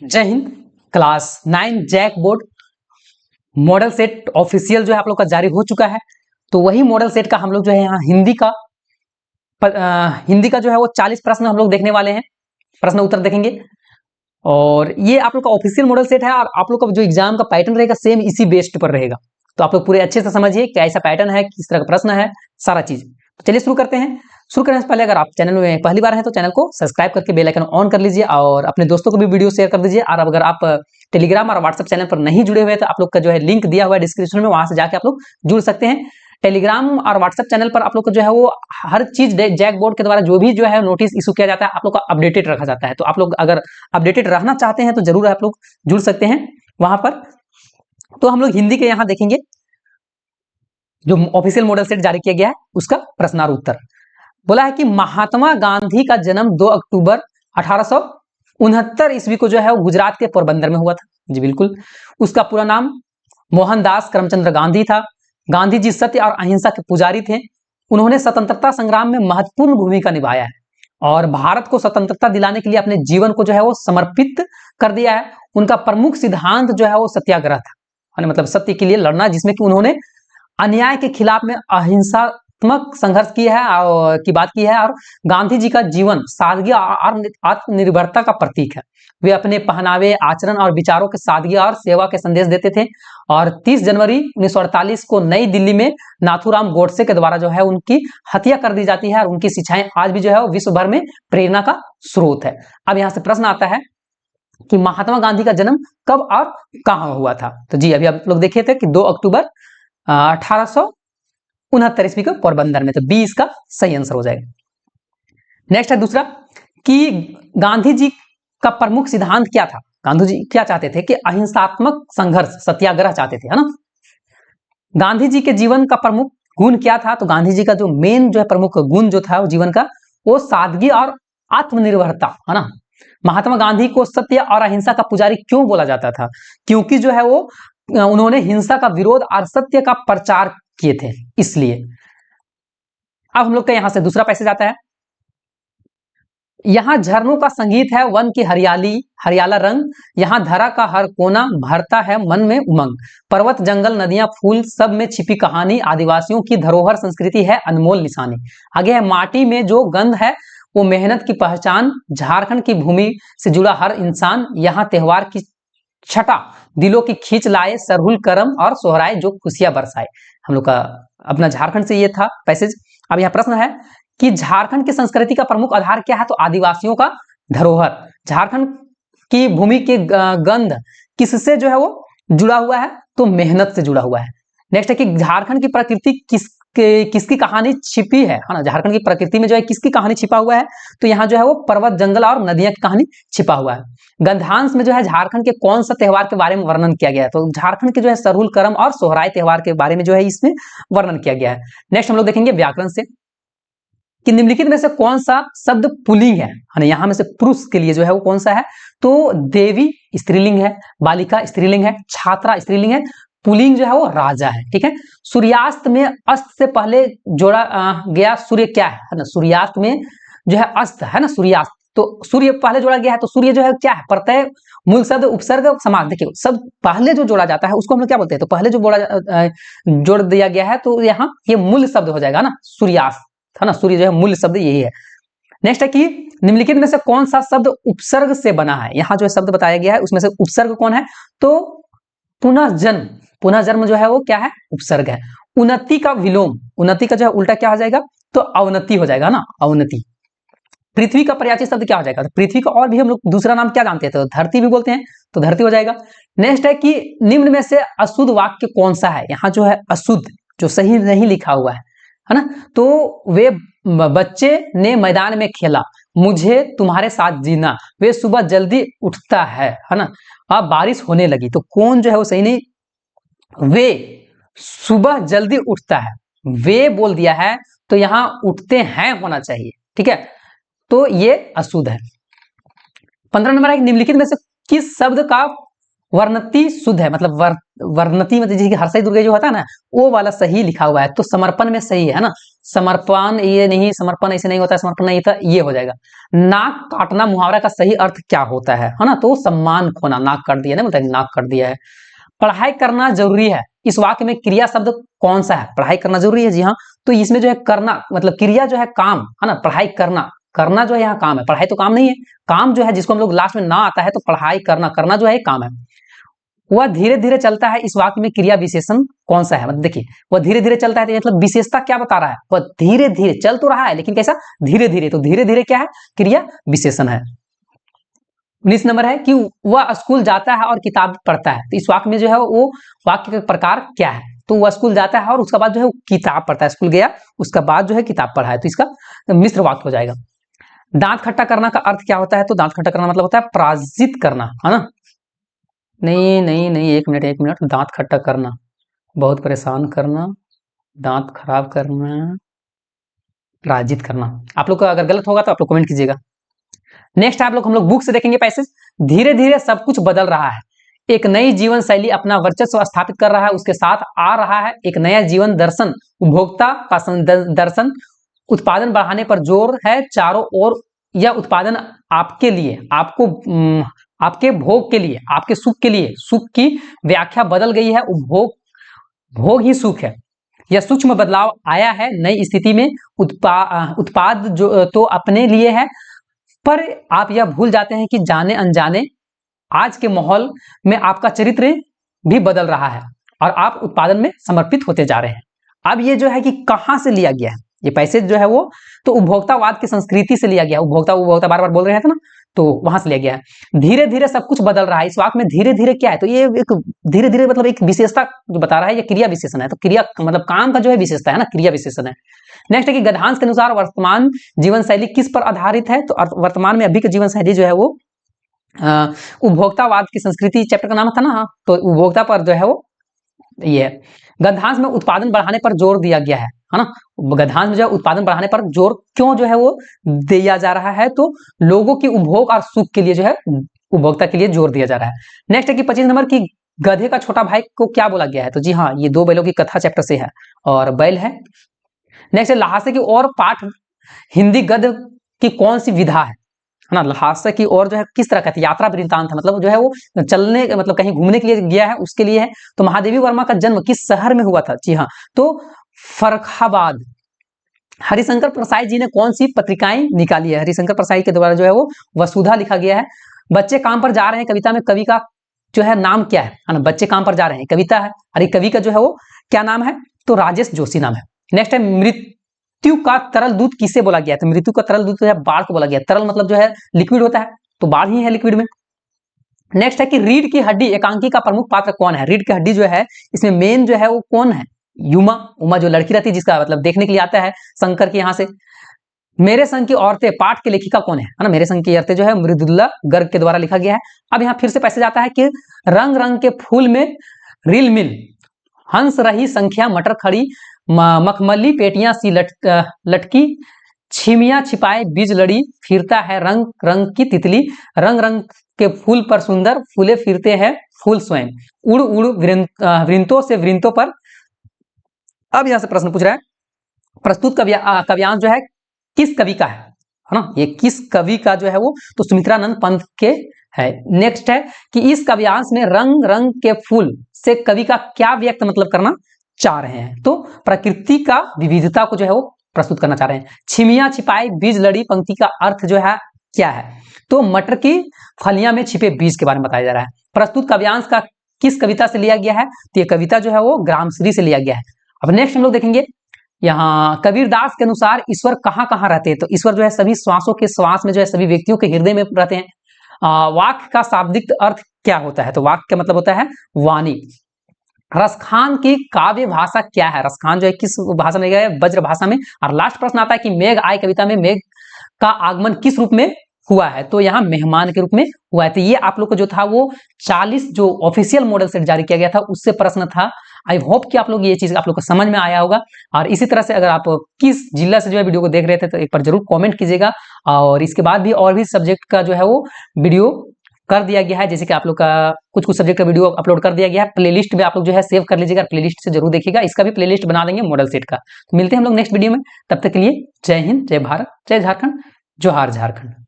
जय हिंद। Class 9 JAC board model set official जो है आप लोग का जारी हो चुका है। तो वही मॉडल सेट का हम लोग जो है यहाँ हिंदी का जो है वो 40 प्रश्न हम लोग देखने वाले हैं, प्रश्न उत्तर देखेंगे। और ये आप लोग का ऑफिशियल मॉडल सेट है और आप लोग का जो एग्जाम का पैटर्न रहेगा सेम इसी बेस्ड पर रहेगा। तो आप लोग पूरे अच्छे से समझिए क्या ऐसा पैटर्न है, किस तरह का प्रश्न है, सारा चीज। तो चलिए शुरू करते हैं। शुरू करने से पहले अगर आप चैनल में पहली बार हैं तो चैनल को सब्सक्राइब करके बेल आइकन ऑन कर लीजिए और अपने दोस्तों को भी वीडियो शेयर कर दीजिए। और अगर आप टेलीग्राम और व्हाट्सएप चैनल पर नहीं जुड़े हुए तो आप लोग का जो है लिंक दिया हुआ है डिस्क्रिप्शन में, वहां से जाके आप लोग जुड़ सकते हैं। टेलीग्राम और व्हाट्सएप चैनल पर आप लोग को जो है वो हर चीज जैक बोर्ड के द्वारा जो भी जो है नोटिस इशू किया जाता है आप लोग का अपडेटेड रखा जाता है। तो आप लोग अगर अपडेटेड रहना चाहते हैं तो जरूर आप लोग जुड़ सकते हैं वहां पर। तो हम लोग हिंदी के यहाँ देखेंगे जो ऑफिशियल मॉडल सेट जारी किया गया है उसका प्रश्नार उत्तर। बोला है कि महात्मा गांधी का जन्म 2 अक्टूबर 1869 ईस्वी को जो है वो गुजरात के पोरबंदर में हुआ था। जी बिल्कुल। उसका पूरा नाम मोहनदास करमचंद्र गांधी था। गांधी जी सत्य और अहिंसा के पुजारी थे। उन्होंने स्वतंत्रता संग्राम में महत्वपूर्ण भूमिका निभाया है और भारत को स्वतंत्रता दिलाने के लिए अपने जीवन को जो है वो समर्पित कर दिया है। उनका प्रमुख सिद्धांत जो है वो सत्याग्रह था, मतलब सत्य के लिए लड़ना, जिसमें कि उन्होंने अन्याय के खिलाफ में अहिंसात्मक संघर्ष की बात की है। और गांधी जी का जीवन सादगी और आत्मनिर्भरता का प्रतीक है। वे अपने पहनावे, आचरण और विचारों के सादगी और सेवा के संदेश देते थे। और 30 जनवरी 1948 को नई दिल्ली में नाथूराम गोडसे के द्वारा जो है उनकी हत्या कर दी जाती है और उनकी शिक्षाएं आज भी जो है वो विश्व भर में प्रेरणा का स्रोत है। अब यहाँ से प्रश्न आता है कि महात्मा गांधी का जन्म कब और कहाँ हुआ था। तो जी अभी आप लोग देखे थे कि 2 अक्टूबर 1869 ईस्वी को पोरबंदर में। तो 20 का सही आंसर हो जाएगा। नेक्स्ट है दूसरा कि गांधी जी का प्रमुख सिद्धांत क्या था। गांधी जी क्या चाहते थे कि अहिंसात्मक संघर्ष, सत्याग्रह चाहते थे, है ना। गांधी जी के जीवन का प्रमुख गुण क्या था। तो गांधी जी का जो मेन जो है प्रमुख गुण जो था वो जीवन का, वो सादगी और आत्मनिर्भरता, है ना। महात्मा गांधी को सत्य और अहिंसा का पुजारी क्यों बोला जाता था? क्योंकि जो है वो उन्होंने हिंसा का विरोध और सत्य का प्रचार किए थे, इसलिए। अब हम लोग का यहां से दूसरा पैसेज आता है। यहाँ झरनों का संगीत है, वन की हरियाली हरियाला रंग, यहाँ धरा का हर कोना भरता है मन में उमंग, पर्वत जंगल नदियां फूल सब में छिपी कहानी, आदिवासियों की धरोहर संस्कृति है अनमोल निशानी। आगे है माटी में जो गंध है वो मेहनत की पहचान, झारखंड की भूमि से जुड़ा हर इंसान, यहाँ त्योहार की छठा दिलों की खींच लाए, सरहुल करम और सोहराए जो खुशियां बरसाए। हम लोग का अपना झारखंड से ये था पैसेज। अब यहाँ प्रश्न है कि झारखंड की संस्कृति का प्रमुख आधार क्या है। तो आदिवासियों का धरोहर। झारखंड की भूमि के गंध किससे जो है वो जुड़ा हुआ है? तो मेहनत से जुड़ा हुआ है। नेक्स्ट है कि झारखंड की प्रकृति किसकी कहानी छिपी है ना। झारखंड की प्रकृति में जो है किसकी कहानी छिपा हुआ है? तो यहाँ जो है वो पर्वत जंगल और नदियां की कहानी छिपा हुआ है। गंधांश में जो है झारखंड के कौन सा त्योहार के बारे में वर्णन किया गया है? तो झारखंड के जो है सरहुल करम और सोहराय त्योहार के बारे में जो है इसमें वर्णन किया गया है। नेक्स्ट हम लोग देखेंगे व्याकरण से कि निम्नलिखित में से कौन सा शब्द पुल्लिंग है ना। यहाँ में से पुरुष के लिए जो है वो कौन सा है? तो देवी स्त्रीलिंग है, बालिका स्त्रीलिंग है, छात्रा स्त्रीलिंग है, पुल्लिंग जो है वो राजा है। ठीक है। सूर्यास्त में अस्त से पहले जोड़ा गया सूर्य क्या है ना। सूर्यास्त में जो है अस्त है ना, सूर्यास्त, तो सूर्य पहले जोड़ा गया है। तो सूर्य जो है क्या है? प्रत्यय, मूल शब्द, उपसर्ग, समास। देखिए सब पहले जो जोड़ा जाता है उसको हम लोग क्या बोलते हैं? तो पहले जो जोड़ दिया गया है तो यहाँ ये मूल शब्द हो जाएगा ना, सूर्यास्त, है ना। सूर्य जो है मूल शब्द यही है। नेक्स्ट है कि निम्नलिखित में से कौन सा शब्द उपसर्ग से बना है। यहाँ जो शब्द बताया गया है उसमें से उपसर्ग कौन है? तो पुनर्जन्म। पुनर्जन्म जो है वो क्या है? उपसर्ग है। उन्नति का विलोम, उन्नति का जो है उल्टा क्या हो जाएगा? तो अवनति हो जाएगा ना, अवनति। पृथ्वी का पर्यायवाची शब्द क्या हो जाएगा? तो पृथ्वी का और भी हम लोग दूसरा नाम क्या जानते हैं? तो धरती भी बोलते हैं, तो धरती हो जाएगा। नेक्स्ट है कि निम्न में से अशुद्ध वाक्य कौन सा है। यहाँ जो है अशुद्ध, जो सही नहीं लिखा हुआ है ना। तो वे बच्चे ने मैदान में खेला, मुझे तुम्हारे साथ जीना, वे सुबह जल्दी उठता है ना। अब बारिश होने लगी, तो कौन जो है वो सही नहीं, वे सुबह जल्दी उठता है, वे बोल दिया है तो यहां उठते हैं होना चाहिए। ठीक है, तो ये अशुद्ध है। 15 नंबर है निम्नलिखित में से किस शब्द का वर्णति शुद्ध है, मतलब वर्णति मतलब जैसे कि हर्षई दुर्गे जो होता है ना, वो वाला सही लिखा हुआ है, तो समर्पण में सही है ना। समर्पण ये नहीं, समर्पण ऐसे नहीं होता है, समर्पण नहीं था, ये हो जाएगा। नाक काटना मुहावरा का सही अर्थ क्या होता है ना, तो सम्मान खोना, नाक काट दिया ना, बोलता है नाक काट दिया है। पढ़ाई करना जरूरी है, इस वाक्य में क्रिया शब्द कौन सा है? पढ़ाई करना जरूरी है, जी हाँ। तो इसमें जो है करना मतलब क्रिया जो है काम है ना, पढ़ाई करना, करना जो है यहाँ काम है, पढ़ाई तो काम नहीं है। काम जो है जिसको हम लोग लास्ट में ना आता है, तो पढ़ाई करना, करना जो है काम है। वह धीरे धीरे चलता है, इस वाक्य में क्रिया विशेषण कौन सा है? मतलब देखिए, वह धीरे धीरे चलता है तो मतलब विशेषता क्या बता रहा है? वह धीरे धीरे चल तो रहा है, लेकिन कैसा? धीरे धीरे। तो धीरे धीरे क्या है? क्रिया विशेषण है। 19 नंबर है कि वह स्कूल जाता है और किताब पढ़ता है, तो इस वाक्य में जो है वो वाक्य का प्रकार क्या है? तो वह स्कूल जाता है और उसका बाद जो है वो किताब पढ़ता है, स्कूल गया उसका बाद जो है किताब पढ़ा है, तो इसका मिश्र वाक्य हो जाएगा। दांत खट्टा करना का अर्थ क्या होता है? तो दांत खट्टा करना मतलब होता है पराजित करना, है ना। नहीं नहीं नहीं, एक मिनट, दांत खट्टा करना, बहुत परेशान करना, दांत खराब करना, पराजित करना। आप लोग का अगर गलत होगा तो आप लोग कमेंट कीजिएगा। नेक्स्ट आप लोग हम लोग बुक से देखेंगे पैसेज। धीरे धीरे सब कुछ बदल रहा है, एक नई जीवन शैली अपना वर्चस्व स्थापित कर रहा है, उसके साथ आ रहा है एक नया जीवन दर्शन, उपभोक्ता का दर्शन, उत्पादन बढ़ाने पर जोर है चारों ओर। यह उत्पादन आपके लिए, आपको आपके भोग के लिए, आपके सुख के लिए, सुख की व्याख्या बदल गई है, उपभोग भोग ही सुख है। यह सूक्ष्म बदलाव आया है नई स्थिति में, उत्पाद जो तो अपने लिए है, पर आप यह भूल जाते हैं कि जाने अनजाने आज के माहौल में आपका चरित्र भी बदल रहा है और आप उत्पादन में समर्पित होते जा रहे हैं। अब ये जो है कि कहां से लिया गया है ये पैसेज जो है वो, तो उपभोक्तावाद की संस्कृति से लिया गया। उपभोक्ता उपभोक्ता बार बार बोल रहे थे ना, तो वहां से लिया गया है। धीरे धीरे सब कुछ बदल रहा है, इस वाक्य में धीरे धीरे क्या है? तो ये एक धीरे धीरे मतलब एक विशेषता जो बता रहा है, ये क्रिया विशेषण है, तो क्रिया मतलब काम का जो है विशेषता है ना, क्रिया विशेषण है। नेक्स्ट है कि गद्यांश के अनुसार वर्तमान जीवन शैली किस पर आधारित है? तो वर्तमान में अभी का जीवन शैली जो है वो उपभोक्तावाद की संस्कृति चैप्टर का नाम था ना, तो उपभोक्ता पर जो है वो ये है। गद्यांश में उत्पादन बढ़ाने पर जोर दिया गया है ना। गद्यांश में जो है उत्पादन बढ़ाने पर जोर क्यों जो है वो दिया जा रहा है? तो लोगों की उपभोग और सुख के लिए जो है उपभोक्ता के लिए जोर दिया जा रहा है। नेक्स्ट है कि 25 नंबर की गधे का छोटा भाई को क्या बोला गया है? तो जी हाँ, ये दो बैलों की कथा चैप्टर से है और बैल है। नेक्स्ट है लहासे की और पाठ हिंदी गद्य की कौन सी विधा है ना। लहासे की और जो है किस तरह का यात्रा वृत्तांत है, मतलब जो है वो चलने मतलब कहीं घूमने के लिए गया है, उसके लिए है। तो महादेवी वर्मा का जन्म किस शहर में हुआ था? जी हाँ, तो फर्रुखाबाद। हरिशंकर प्रसाई जी ने कौन सी पत्रिकाएं निकाली है? हरिशंकर प्रसाई के द्वारा जो है वो वसुधा लिखा गया है। बच्चे काम पर जा रहे हैं कविता में कवि का जो है नाम क्या है ना। बच्चे काम पर जा रहे हैं कविता है, और कवि का जो है वो क्या नाम है? तो राजेश जोशी नाम है। नेक्स्ट है मृत्यु का तरल दूध किसे बोला गया है? तो मृत्यु का तरल दूध जो है बाढ़ को बोला गया। तरल मतलब जो है लिक्विड होता है, तो बाढ़ ही है लिक्विड में। नेक्स्ट है कि रीढ़ की हड्डी एकांकी का प्रमुख पात्र कौन है? रीढ़ की हड्डी जो है इसमें मेन जो है वो कौन है? युमा। उमा जो लड़की रहती है, जिसका मतलब देखने के लिए आता है शंकर के यहाँ से। मेरे संग की औरतें पाठ की लेखिका कौन है ना। मेरे संग की औरतें जो है मृदुल्ला गर्ग के द्वारा लिखा गया है। अब यहाँ फिर से पैसे जाता है कि रंग रंग के फूल में रिल मिल, हंस रही संख्या मटर खड़ी, मखमली पेटियां सी लटकी, छिमिया छिपाए बीज लड़ी, फिरता है रंग रंग की तितली, रंग रंग के फूल पर सुंदर फूले फिरते हैं फूल स्वयं, उड़ उड़ वृंतों से वृंतों पर। अब यहां से प्रश्न पूछ रहा है प्रस्तुत काव्यांश जो है किस कवि का है ना। ये किस कवि का जो है वो, तो सुमित्रानंद पंत के है। नेक्स्ट है कि इस काव्यांश में रंग रंग के फूल से कवि का क्या व्यक्त मतलब करना चाह रहे हैं? तो प्रकृति का विविधता को जो है वो प्रस्तुत करना चाह रहे हैं। छिमिया छिपाई बीज लड़ी पंक्ति का अर्थ जो है क्या है? तो मटर की फलियां में छिपे बीज के बारे में बताया जा रहा है। प्रस्तुत काव्यांश का किस कविता से लिया गया है? तो ये कविता जो है वो ग्रामश्री से लिया गया है। अब नेक्स्ट हम लोग देखेंगे यहाँ कबीरदास के अनुसार ईश्वर कहाँ कहाँ रहते हैं? तो ईश्वर जो है सभी श्वासों के श्वास में जो है सभी व्यक्तियों के हृदय में रहते हैं। वाक्य का शाब्दिक अर्थ क्या होता है? तो वाक्य का मतलब होता है वाणी। रसखान की काव्य भाषा क्या है? रसखान जो है किस भाषा में गया है? वज्र भाषा में। और लास्ट प्रश्न आता है कि मेघ आए कविता में मेघ का आगमन किस रूप में हुआ है? तो यहाँ मेहमान के रूप में हुआ है। तो ये आप लोग को जो था वो 40 जो ऑफिशियल मॉडल सेट जारी किया गया था उससे प्रश्न था। आई होप कि आप लोग ये चीज आप लोग को समझ में आया होगा। और इसी तरह से अगर आप किस जिला से जो है वीडियो को देख रहे थे तो एक बार जरूर कमेंट कीजिएगा। और इसके बाद भी और भी सब्जेक्ट का जो है वो वीडियो कर दिया गया है, जैसे कि आप लोग का कुछ सब्जेक्ट का वीडियो अपलोड कर दिया गया है। प्लेलिस्ट में आप लोग जो है सेव कर लीजिएगा, प्लेलिस्ट से जरूर देखिएगा। इसका भी प्लेलिस्ट बना देंगे मॉडल सेट का। तो मिलते हैं हम लोग नेक्स्ट वीडियो में, तब तक के लिए जय हिंद, जय भारत, जय झारखंड, जोहार झारखंड।